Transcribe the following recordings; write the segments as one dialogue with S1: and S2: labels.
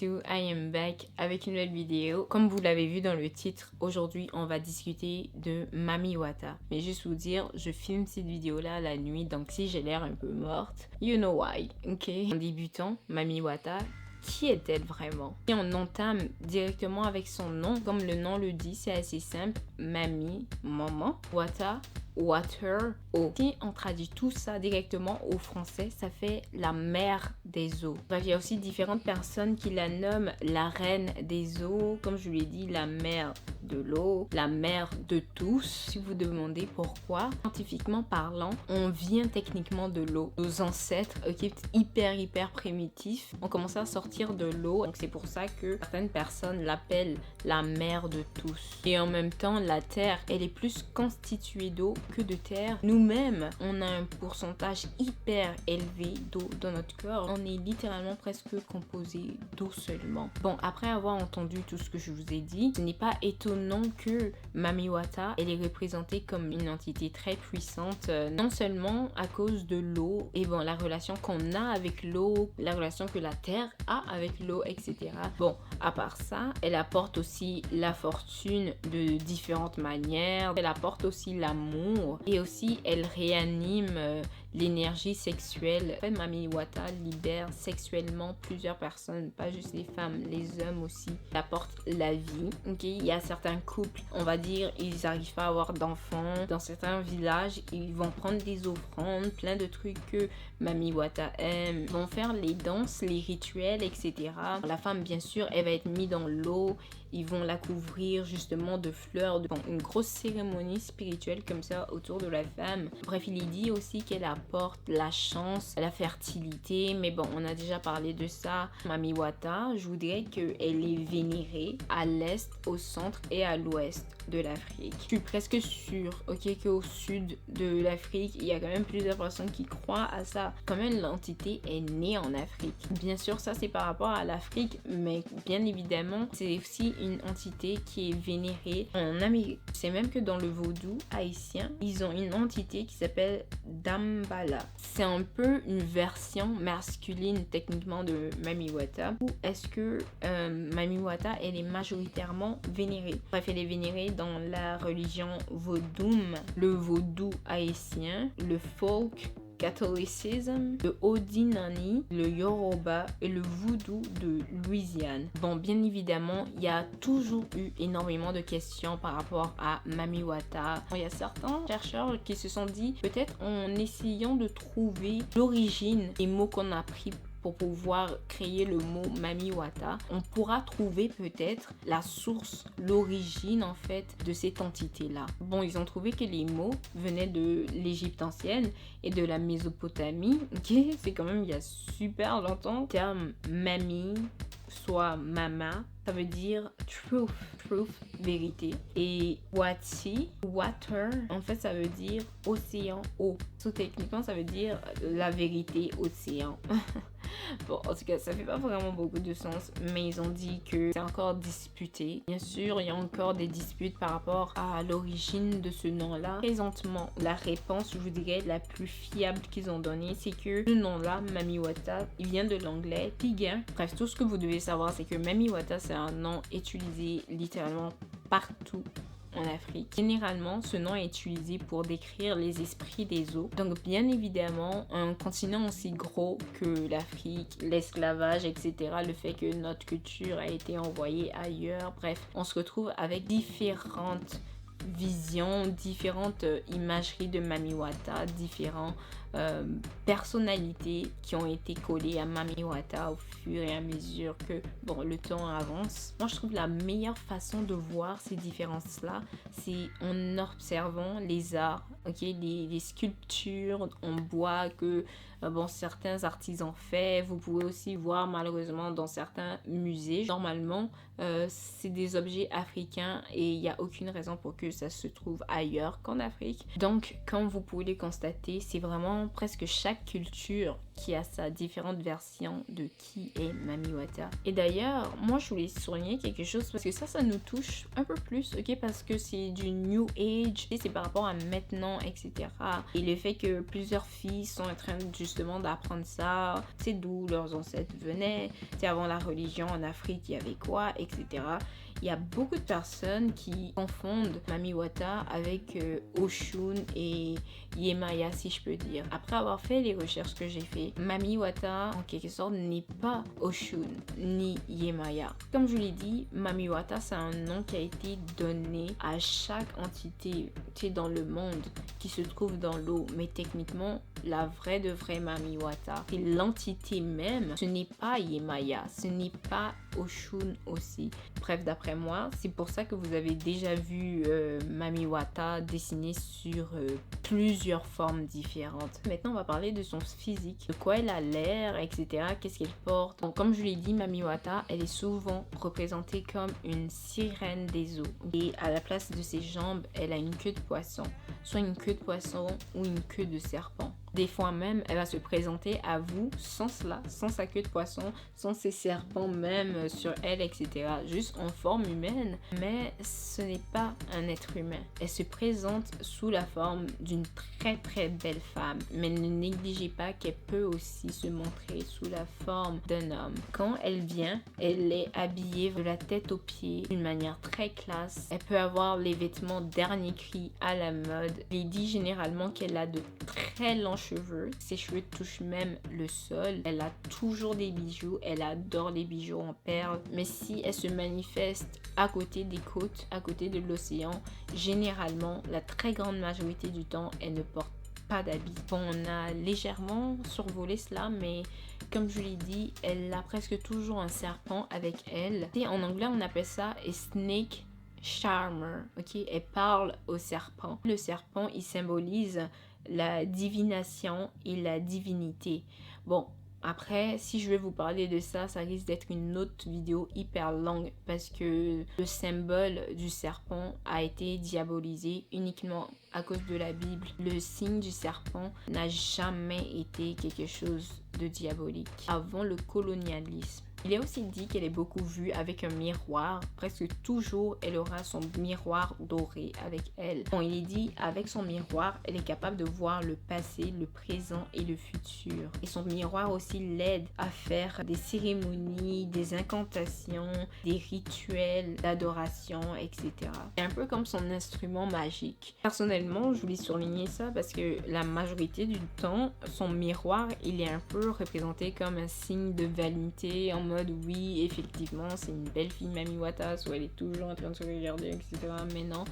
S1: to I am back avec une nouvelle vidéo. Comme vous l'avez vu dans le titre, aujourd'hui on va discuter de Mami Wata. Mais juste vous dire, je filme cette vidéo là la nuit, donc si j'ai l'air un peu morte, you know why, ok? En débutant, Mami Wata, qui est-elle vraiment? Et on entame directement avec son nom, comme le nom le dit, c'est assez simple, Mami, maman, Wata, water, eau. Si on traduit tout ça directement au français, ça fait la mère des eaux. Bref, il y a aussi différentes personnes qui la nomment la reine des eaux, comme je l'ai dit, la mère de l'eau, la mère de tous. Si vous demandez pourquoi, scientifiquement parlant, on vient techniquement de l'eau. Nos ancêtres, ok, hyper primitifs, ont commencé à sortir de l'eau. Donc c'est pour ça que certaines personnes l'appellent la mère de tous. Et en même temps, la terre, elle est plus constituée d'eau que de terre. Nous-mêmes, on a un pourcentage hyper élevé d'eau dans notre corps. On est littéralement presque composé d'eau seulement. Bon, après avoir entendu tout ce que je vous ai dit, ce n'est pas étonnant que Mami Wata, elle est représentée comme une entité très puissante, non seulement à cause de l'eau, et bon, la relation qu'on a avec l'eau, la relation que la terre a avec l'eau, etc. Bon, à part ça, elle apporte aussi la fortune de différentes manières. Elle apporte aussi l'amour et aussi elle réanime l'énergie sexuelle. En fait, Mami Wata libère sexuellement plusieurs personnes, pas juste les femmes, les hommes aussi. Elle apporte la vie. Ok, il y a certains couples, on va dire, ils n'arrivent pas à avoir d'enfants. Dans certains villages, ils vont prendre des offrandes, plein de trucs que Mami Wata aime. Ils vont faire les danses, les rituels, etc. La femme, bien sûr, elle va être mise dans l'eau. Ils vont la couvrir justement de fleurs, une grosse cérémonie spirituelle comme ça autour de la femme. Bref, il est dit aussi qu'elle apporte la chance, la fertilité, mais bon, on a déjà parlé de ça. Mami Wata, je voudrais qu'elle est vénérée à l'est, au centre et à l'ouest de l'Afrique. Je suis presque sûre, ok, qu'au sud de l'Afrique, il y a quand même plusieurs personnes qui croient à ça. Quand même, l'entité est née en Afrique. Bien sûr, ça c'est par rapport à l'Afrique, mais bien évidemment, c'est aussi une entité qui est vénérée en Amérique. C'est même que dans le vaudou haïtien, ils ont une entité qui s'appelle Dambala. C'est un peu une version masculine techniquement de Mami Wata. Ou est-ce que Mami Wata, elle est majoritairement vénérée? Bref, elle est vénérée dans la religion vaudoum, le vaudou haïtien, le folk catholicisme, le Odinani, le Yoruba et le voodoo de Louisiane. Bon, bien évidemment, il y a toujours eu énormément de questions par rapport à Mami Wata. Il y a certains chercheurs qui se sont dit, peut-être en essayant de trouver l'origine des mots qu'on a pris pour pouvoir créer le mot Mami Wata, on pourra trouver peut-être la source, l'origine en fait de cette entité-là. Bon, ils ont trouvé que les mots venaient de l'Égypte ancienne et de la Mésopotamie. Ok, c'est quand même il y a super longtemps. Le terme Mami, soit Mama, ça veut dire truth, vérité. Et Wati, water, en fait ça veut dire océan, eau. Techniquement ça veut dire la vérité, océan. Bon, en tout cas, ça fait pas vraiment beaucoup de sens, mais ils ont dit que c'est encore disputé. Bien sûr, il y a encore des disputes par rapport à l'origine de ce nom-là. Présentement, la réponse, je vous dirais, la plus fiable qu'ils ont donnée, c'est que ce nom-là, Mami Wata, il vient de l'anglais Piguin. Bref, tout ce que vous devez savoir, c'est que Mami Wata, c'est un nom utilisé littéralement partout en Afrique. Généralement, ce nom est utilisé pour décrire les esprits des eaux. Donc, bien évidemment, un continent aussi gros que l'Afrique, l'esclavage, etc., le fait que notre culture a été envoyée ailleurs, bref, on se retrouve avec différentes visions, différentes imageries de Mami Wata, différentes personnalités qui ont été collées à Mami Wata au fur et à mesure que le temps avance. Moi, je trouve la meilleure façon de voir ces différences-là, c'est en observant les arts, ok, les sculptures en bois que certains artisans font. Vous pouvez aussi voir malheureusement dans certains musées. Normalement, c'est des objets africains et il n'y a aucune raison pour que ça se trouve ailleurs qu'en Afrique. Donc, comme vous pouvez le constater, c'est vraiment presque chaque culture qui a sa différente version de qui est Mami Wata. Et d'ailleurs, moi je voulais souligner quelque chose parce que ça nous touche un peu plus, ok, parce que c'est du New Age, et c'est par rapport à maintenant, etc. Et le fait que plusieurs filles sont en train justement d'apprendre ça, c'est d'où leurs ancêtres venaient, c'est avant la religion en Afrique, il y avait quoi, etc. Il y a beaucoup de personnes qui confondent Mami Wata avec Oshun et Yemaya, si je peux dire. Après avoir fait les recherches que j'ai fait, Mami Wata, en quelque sorte, n'est pas Oshun ni Yemaya. Comme je l'ai dit, Mami Wata, c'est un nom qui a été donné à chaque entité dans le monde qui se trouve dans l'eau. Mais techniquement, la vraie de vraie Mami Wata, c'est l'entité même. Ce n'est pas Yemaya, ce n'est pas Oshun aussi. Bref, d'après moi, c'est pour ça que vous avez déjà vu Mami Wata dessinée sur plusieurs formes différentes. Maintenant, on va parler de son physique, de quoi elle a l'air, etc. Qu'est-ce qu'elle porte. Donc, comme je l'ai dit, Mami Wata, elle est souvent représentée comme une sirène des eaux. Et à la place de ses jambes, elle a une queue de poisson. Soit une queue de poisson ou une queue de serpent. Des fois même, elle va se présenter à vous sans cela, sans sa queue de poisson, sans ses serpents même sur elle, etc. Juste en forme humaine. Mais ce n'est pas un être humain. Elle se présente sous la forme d'une très très belle femme. Mais ne négligez pas qu'elle peut aussi se montrer sous la forme d'un homme. Quand elle vient, elle est habillée de la tête aux pieds d'une manière très classe. Elle peut avoir les vêtements dernier cri à la mode. Il dit généralement qu'elle a de très longs cheveux. Ses cheveux touchent même le sol. Elle a toujours des bijoux. Elle adore les bijoux en perles. Mais si elle se manifeste à côté des côtes, à côté de l'océan, généralement, la très grande majorité du temps, elle ne porte pas d'habits. Bon, on a légèrement survolé cela, mais comme je l'ai dit, elle a presque toujours un serpent avec elle. Et en anglais, on appelle ça a snake charmer. Ok, elle parle au serpent. Le serpent, il symbolise la divination et la divinité. Bon, après, si je vais vous parler de ça, ça risque d'être une autre vidéo hyper longue parce que le symbole du serpent a été diabolisé uniquement à cause de la Bible. Le signe du serpent n'a jamais été quelque chose de diabolique avant le colonialisme. Il est aussi dit qu'elle est beaucoup vue avec un miroir. Presque toujours, elle aura son miroir doré avec elle. Bon, il est dit, avec son miroir, elle est capable de voir le passé, le présent et le futur. Et son miroir aussi l'aide à faire des cérémonies, des incantations, des rituels d'adoration, etc. C'est un peu comme son instrument magique. Personnellement, je voulais souligner ça parce que la majorité du temps, son miroir, il est un peu représenté comme un signe de vanité, en mode oui, effectivement, c'est une belle fille Mami Wata, soit elle est toujours en train de se regarder, etc. Mais non,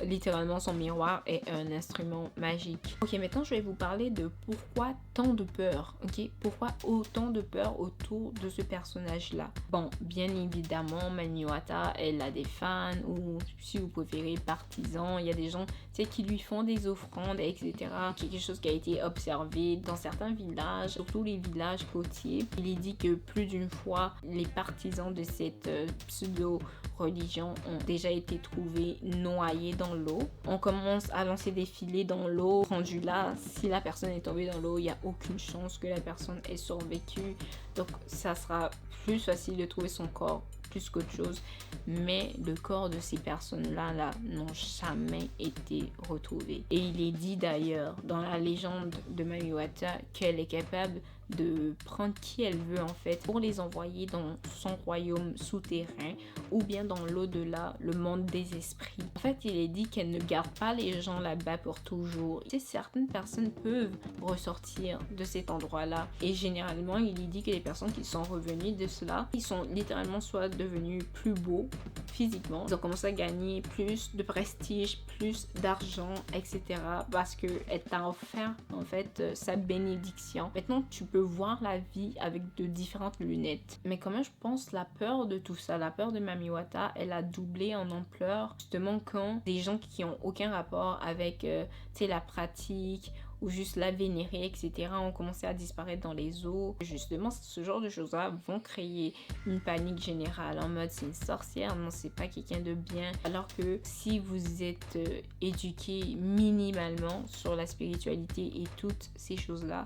S1: littéralement, son miroir est un instrument magique. Ok, maintenant, je vais vous parler de pourquoi tant de peur, ok? Pourquoi autant de peur autour de ce personnage-là? Bon, bien évidemment, Mami Wata, elle a des fans, ou si vous préférez, partisans. Il y a des gens, tu sais, qui lui font des offrandes, etc. Quelque chose qui a été observé dans certains villages, surtout les villages côtiers. Il est dit que plus d'une fois, les partisans de cette pseudo-religion ont déjà été trouvés noyés dans l'eau. On commence à lancer des filets dans l'eau. Rendu là, si la personne est tombée dans l'eau, il n'y a aucune chance que la personne ait survécu. Donc, ça sera plus facile de trouver son corps plus qu'autre chose. Mais le corps de ces personnes-là n'ont jamais été retrouvés. Et il est dit d'ailleurs dans la légende de Mami Wata qu'elle est capable de prendre qui elle veut en fait pour les envoyer dans son royaume souterrain ou bien dans l'au-delà, le monde des esprits. En fait, il est dit qu'elle ne garde pas les gens là-bas pour toujours. Tu sais, certaines personnes peuvent ressortir de cet endroit-là et généralement, il est dit que les personnes qui sont revenues de cela, ils sont littéralement soit devenus plus beaux physiquement, ils ont commencé à gagner plus de prestige, plus d'argent, etc. parce qu'elle t'a offert en fait sa bénédiction. Maintenant, tu peux voir la vie avec de différentes lunettes. Mais quand même, je pense la peur de tout ça, la peur de Mami Wata, elle a doublé en ampleur justement quand des gens qui ont aucun rapport avec tu sais, la pratique ou juste la vénérer, etc. ont commencé à disparaître dans les eaux. Justement, ce genre de choses-là vont créer une panique générale en mode c'est une sorcière, non, c'est pas quelqu'un de bien. Alors que si vous êtes éduqué minimalement sur la spiritualité et toutes ces choses-là,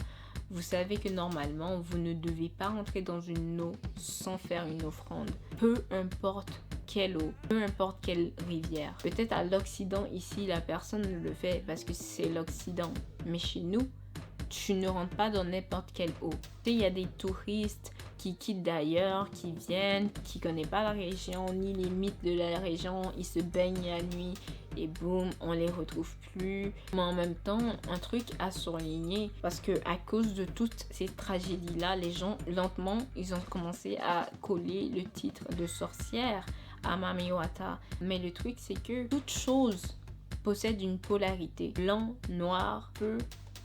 S1: vous savez que normalement, vous ne devez pas rentrer dans une eau sans faire une offrande. Peu importe quelle eau, peu importe quelle rivière. Peut-être à l'Occident, ici, la personne le fait parce que c'est l'Occident. Mais chez nous, tu ne rentres pas dans n'importe quelle eau. Tu sais, il y a des touristes qui quittent d'ailleurs, qui viennent, qui ne connaissent pas la région, ni les mythes de la région. Ils se baignent la nuit et boum, on les retrouve plus. Mais en même temps, un truc à surligner, parce que à cause de toutes ces tragédies-là, les gens, lentement, ils ont commencé à coller le titre de sorcière à Mami Wata. Mais le truc, c'est que toute chose possède une polarité. Blanc, noir, feu,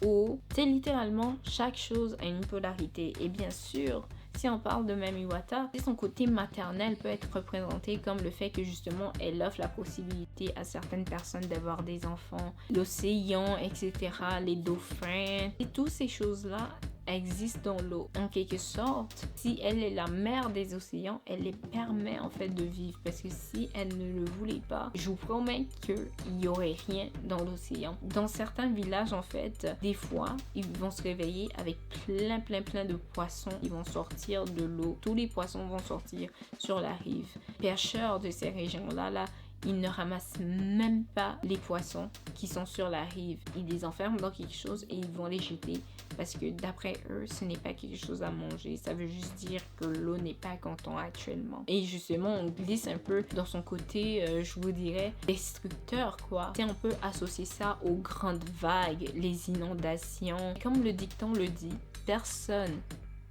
S1: eau. C'est littéralement, chaque chose a une polarité. Et bien sûr, si on parle de Mami Wata, son côté maternel peut être représenté comme le fait que justement elle offre la possibilité à certaines personnes d'avoir des enfants, l'océan, etc., les dauphins, et toutes ces choses-là existent dans l'eau. En quelque sorte, si elle est la mère des océans, elle les permet en fait de vivre, parce que si elle ne le voulait pas, je vous promets qu'il n'y aurait rien dans l'océan. Dans certains villages en fait, des fois, ils vont se réveiller avec plein de poissons. Ils vont sortir de l'eau. Tous les poissons vont sortir sur la rive. Les pêcheurs de ces régions-là, ils ne ramassent même pas les poissons qui sont sur la rive. Ils les enferment dans quelque chose et ils vont les jeter. Parce que d'après eux, ce n'est pas quelque chose à manger. Ça veut juste dire que l'eau n'est pas content actuellement. Et justement, on glisse un peu dans son côté, je vous dirais, destructeur, quoi. Et on peut associer ça aux grandes vagues, les inondations. Comme le dicton le dit, personne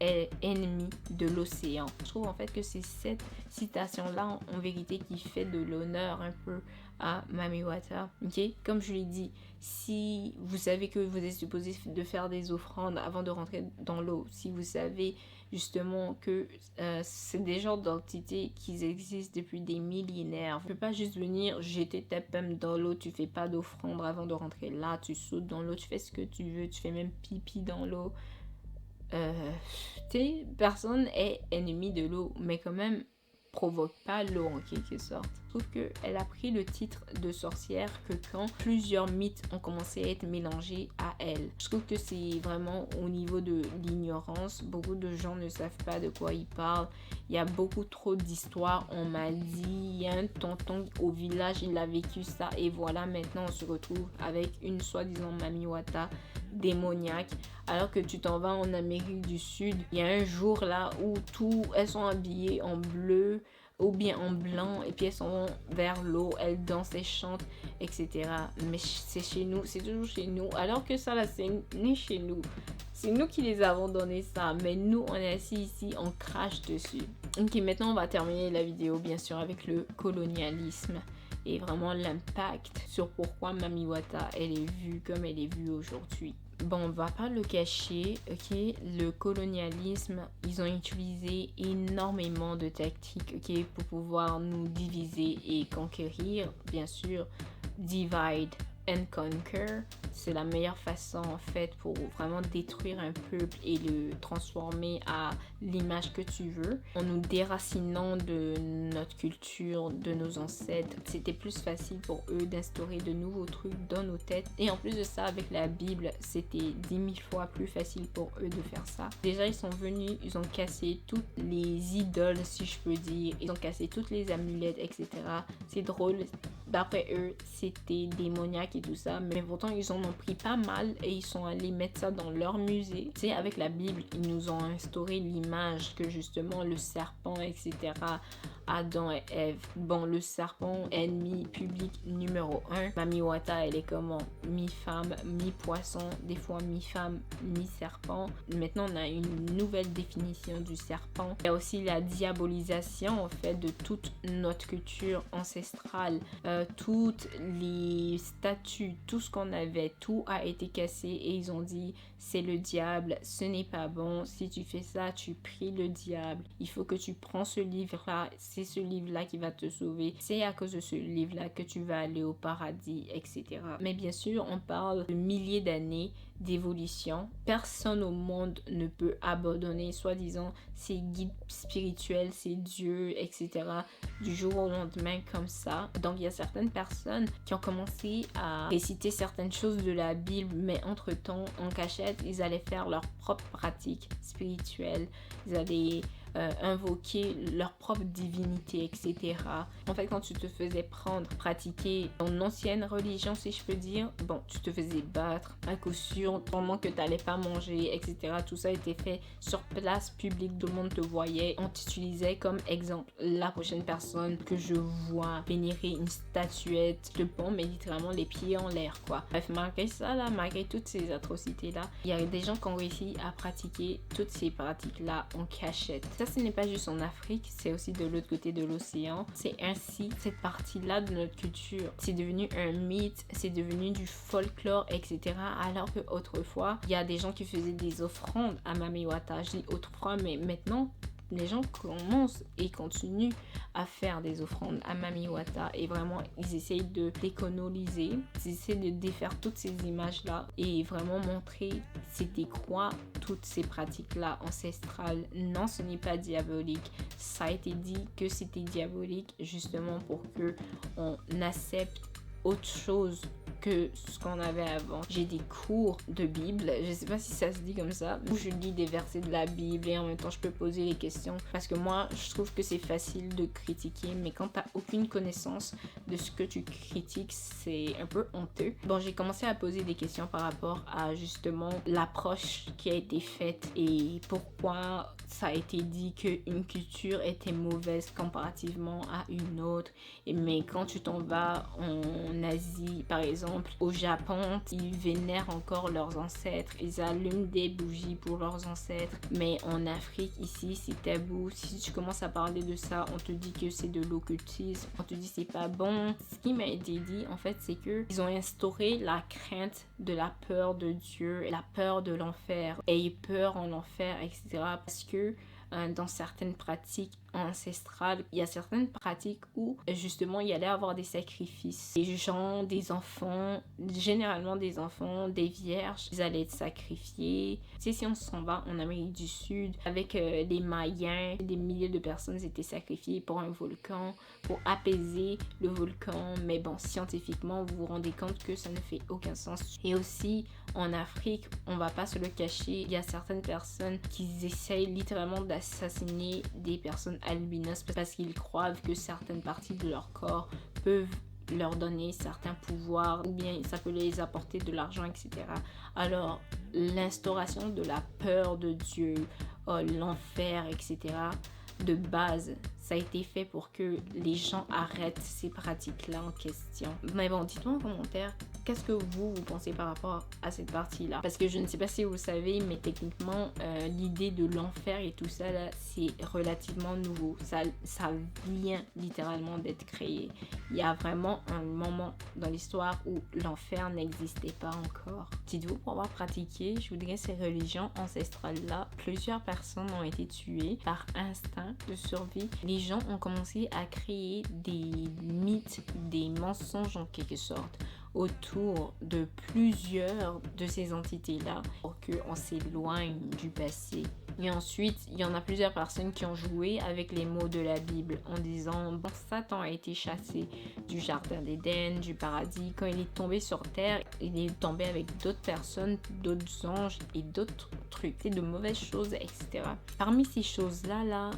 S1: est ennemi de l'océan. Je trouve en fait que c'est cette citation-là en vérité qui fait de l'honneur un peu à Mami Wata. Ok, comme je l'ai dit, si vous savez que vous êtes supposé de faire des offrandes avant de rentrer dans l'eau, si vous savez justement que c'est des genres d'entités qui existent depuis des millénaires, vous ne pouvez pas juste venir jeter ta pomme dans l'eau, tu fais pas d'offrande avant de rentrer là, tu sautes dans l'eau, tu fais ce que tu veux, tu fais même pipi dans l'eau. Personne est ennemi de l'eau, mais quand même provoque pas l'eau en quelque sorte. Je trouve qu'elle a pris le titre de sorcière que quand plusieurs mythes ont commencé à être mélangés à elle. Je trouve que c'est vraiment au niveau de l'ignorance. Beaucoup de gens ne savent pas de quoi ils parlent. Il y a beaucoup trop d'histoires. On m'a dit, il y a un tonton au village, il a vécu ça et voilà, maintenant on se retrouve avec une soi-disant Mami Wata démoniaque, alors que tu t'en vas en Amérique du Sud, il y a un jour là où elles sont habillées en bleu ou bien en blanc et puis elles sont vers l'eau, elles dansent, elles chantent, etc. Mais c'est chez nous, c'est toujours chez nous, alors que ça là c'est né chez nous. C'est nous qui les avons donné ça, mais nous on est assis ici, on crache dessus. Ok, maintenant on va terminer la vidéo bien sûr avec le colonialisme et vraiment l'impact sur pourquoi Mami Wata elle est vue comme elle est vue aujourd'hui. Bon, on va pas le cacher, ok, le colonialisme, ils ont utilisé énormément de tactiques, ok, pour pouvoir nous diviser et conquérir, bien sûr, divide and conquer, c'est la meilleure façon en fait pour vraiment détruire un peuple et le transformer à l'image que tu veux. En nous déracinant de notre culture, de nos ancêtres, c'était plus facile pour eux d'instaurer de nouveaux trucs dans nos têtes. Et en plus de ça, avec la Bible, c'était 10 000 fois plus facile pour eux de faire ça. Déjà, ils sont venus, ils ont cassé toutes les idoles, si je peux dire. Ils ont cassé toutes les amulettes, etc. C'est drôle. D'après eux, c'était démoniaque et tout ça, mais pourtant ils en ont pris pas mal et ils sont allés mettre ça dans leur musée. Tu sais, avec la Bible, ils nous ont instauré l'image que justement le serpent, etc., Adam et Ève. Bon, le serpent, ennemi public numéro 1. Mami Wata, elle est comment? Mi-femme, mi-poisson, des fois mi-femme, mi-serpent. Maintenant, on a une nouvelle définition du serpent. Il y a aussi la diabolisation, en fait, de toute notre culture ancestrale. Toutes les statues, tout ce qu'on avait, tout a été cassé et ils ont dit c'est le diable, ce n'est pas bon, si tu fais ça, tu pries le diable, il faut que tu prends ce livre-là, c'est ce livre-là qui va te sauver, c'est à cause de ce livre-là que tu vas aller au paradis, etc. Mais bien sûr, on parle de milliers d'années d'évolution. Personne au monde ne peut abandonner, soi-disant, ses guides spirituels, ses dieux, etc. du jour au lendemain comme ça. Donc, il y a certaines personnes qui ont commencé à réciter certaines choses de la Bible, mais entre-temps, en cachette, ils allaient faire leur propre pratique spirituelle. Ils allaient invoquer leur propre divinité, etc. En fait, quand tu te faisais prendre, pratiquer ton ancienne religion, si je peux dire, bon, tu te faisais battre à coup sûr, pendant que tu n'allais pas manger, etc. Tout ça était fait sur place publique, tout le monde te voyait. On t'utilisait comme exemple. La prochaine personne que je vois vénérer une statuette de pompe, mais littéralement les pieds en l'air, quoi. Bref, malgré ça, là, malgré toutes ces atrocités-là, il y a des gens qui ont réussi à pratiquer toutes ces pratiques-là en cachette. Ça, ce n'est pas juste en Afrique, c'est aussi de l'autre côté de l'océan. C'est ainsi, cette partie-là de notre culture, c'est devenu un mythe, c'est devenu du folklore, etc. Alors que autrefois, il y a des gens qui faisaient des offrandes à Mami Wata. Je dis autrefois, mais maintenant, les gens commencent et continuent à faire des offrandes à Mami Wata et vraiment ils essayent de décoloniser, ils essaient de défaire toutes ces images-là et vraiment montrer c'était quoi toutes ces pratiques-là ancestrales. Non, ce n'est pas diabolique. Ça a été dit que c'était diabolique justement pour que on accepte autre chose que ce qu'on avait avant. J'ai des cours de Bible, je sais pas si ça se dit comme ça, où je lis des versets de la Bible et en même temps je peux poser les questions parce que moi je trouve que c'est facile de critiquer, mais quand t'as aucune connaissance de ce que tu critiques, c'est un peu honteux. Bon, j'ai commencé à poser des questions par rapport à justement l'approche qui a été faite et pourquoi ça a été dit qu'une culture était mauvaise comparativement à une autre. Mais quand tu t'en vas en Asie, par exemple, au Japon, ils vénèrent encore leurs ancêtres, ils allument des bougies pour leurs ancêtres, mais en Afrique, ici, c'est tabou. Si tu commences à parler de ça, on te dit que c'est de l'occultisme, on te dit c'est pas bon. Ce qui m'a été dit, en fait, c'est que ils ont instauré la crainte de la peur de Dieu, la peur de l'enfer, aie peur en enfer, etc. Parce que dans certaines pratiques ancestrales, il y a certaines pratiques où justement il y allait avoir des sacrifices. Des gens, des enfants, généralement des enfants, des vierges, ils allaient être sacrifiés. Tu sais, si on s'en va en Amérique du Sud, avec les Mayens, des milliers de personnes étaient sacrifiées pour un volcan, pour apaiser le volcan. Mais bon, scientifiquement, vous vous rendez compte que ça ne fait aucun sens. Et aussi, en Afrique, on va pas se le cacher, il y a certaines personnes qui essayent littéralement d'assassiner des personnes albinos parce qu'ils croient que certaines parties de leur corps peuvent leur donner certains pouvoirs ou bien ça peut les apporter de l'argent, etc. Alors, l'instauration de la peur de Dieu, l'enfer, etc., de base, ça a été fait pour que les gens arrêtent ces pratiques-là en question. Mais bon, dites-moi en commentaire, qu'est-ce que vous pensez par rapport à cette partie-là? Parce que je ne sais pas si vous le savez, mais techniquement, l'idée de l'enfer et tout ça, là, c'est relativement nouveau. Ça vient littéralement d'être créé. Il y a vraiment un moment dans l'histoire où l'enfer n'existait pas encore. Dites-vous, pour avoir pratiqué, je vous dirais, ces religions ancestrales-là, plusieurs personnes ont été tuées par instinct de survie. Les gens ont commencé à créer des mythes, des mensonges en quelque sorte autour de plusieurs de ces entités-là pour qu'on s'éloigne du passé. Et ensuite, il y en a plusieurs personnes qui ont joué avec les mots de la Bible en disant bon, Satan a été chassé du jardin d'Éden, du paradis. Quand il est tombé sur terre, il est tombé avec d'autres personnes, d'autres anges et d'autres trucs, de mauvaises choses, etc. Parmi ces choses-là,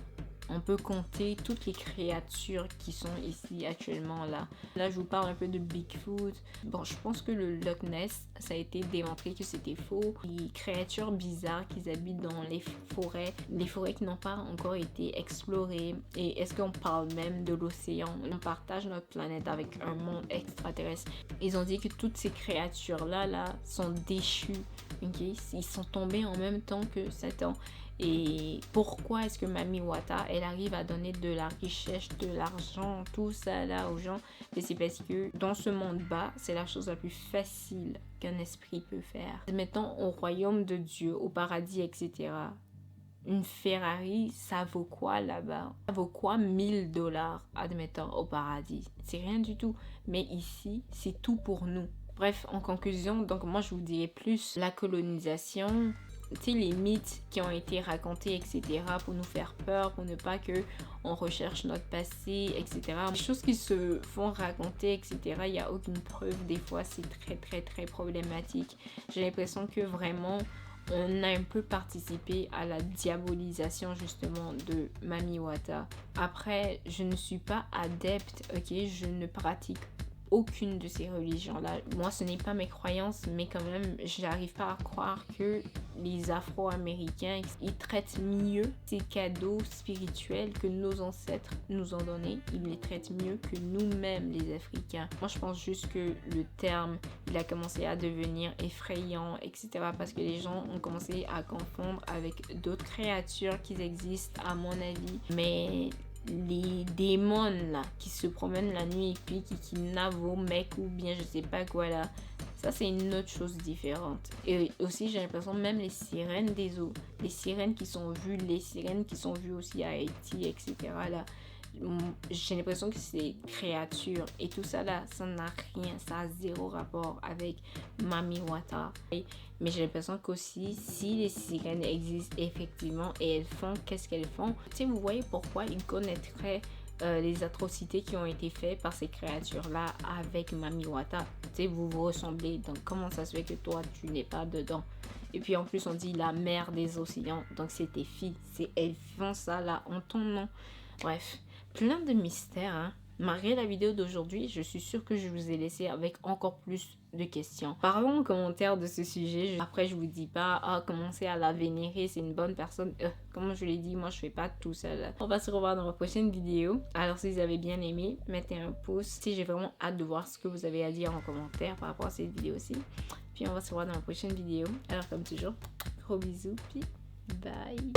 S1: on peut compter toutes les créatures qui sont ici actuellement là. Là, je vous parle un peu de Bigfoot. Bon, je pense que le Loch Ness, ça a été démontré que c'était faux. Les créatures bizarres qui habitent dans les forêts qui n'ont pas encore été explorées. Et est-ce qu'on parle même de l'océan? On partage notre planète avec un monde extraterrestre. Ils ont dit que toutes ces créatures-là sont déchues. Okay? Ils sont tombés en même temps que Satan. Et pourquoi est-ce que Mami Wata, elle arrive à donner de la richesse, de l'argent, tout ça là aux gens? Et c'est parce que dans ce monde bas, c'est la chose la plus facile qu'un esprit peut faire. Mettons au royaume de Dieu, au paradis, etc. une Ferrari, ça vaut quoi là-bas? Ça vaut quoi 1000 $, admettons, au paradis? C'est rien du tout. Mais ici, c'est tout pour nous. Bref, en conclusion, donc moi je vous dirais plus la colonisation, tu sais, les mythes qui ont été racontés, etc., pour nous faire peur, pour ne pas que on recherche notre passé, etc. Les choses qui se font raconter, etc., il n'y a aucune preuve. Des fois, c'est très, très, très problématique. J'ai l'impression que vraiment, on a un peu participé à la diabolisation justement de Mami Wata. Après, je ne suis pas adepte, ok, je ne pratique aucune de ces religions-là. Moi, ce n'est pas mes croyances, mais quand même, j'arrive pas à croire que les Afro-Américains, ils traitent mieux ces cadeaux spirituels que nos ancêtres nous ont donnés. Ils les traitent mieux que nous-mêmes, les Africains. Moi, je pense juste que le terme, il a commencé à devenir effrayant, etc. Parce que les gens ont commencé à confondre avec d'autres créatures qui existent, à mon avis. Mais les démons là qui se promènent la nuit et puis qui kidnappent vos mecs ou bien je sais pas quoi là, ça c'est une autre chose différente. Et aussi j'ai l'impression même les sirènes des eaux, les sirènes qui sont vues, les sirènes qui sont vues aussi à Haïti, etc. là, j'ai l'impression que c'est des créatures et tout ça là, ça n'a rien, ça a zéro rapport avec Mami Wata. Mais j'ai l'impression qu'aussi, si les sirènes existent effectivement et elles font, qu'est-ce qu'elles font? Tu sais, vous voyez pourquoi ils connaîtraient les atrocités qui ont été faites par ces créatures-là avec Mami Wata. Tu sais, vous vous ressemblez, donc comment ça se fait que toi, tu n'es pas dedans? Et puis en plus, on dit la mère des océans, donc c'est tes filles, elles font ça là en ton nom. Bref, plein de mystères, hein. Malgré la vidéo d'aujourd'hui, je suis sûre que je vous ai laissé avec encore plus de questions. Parlons en commentaire de ce sujet. Après, je vous dis pas, commencez à la vénérer, c'est une bonne personne. Comme je l'ai dit, moi, je fais pas tout seul. On va se revoir dans ma prochaine vidéo. Alors, si vous avez bien aimé, mettez un pouce. Si j'ai vraiment hâte de voir ce que vous avez à dire en commentaire par rapport à cette vidéo-ci. Puis, on va se revoir dans ma prochaine vidéo. Alors, comme toujours, gros bisous, puis bye!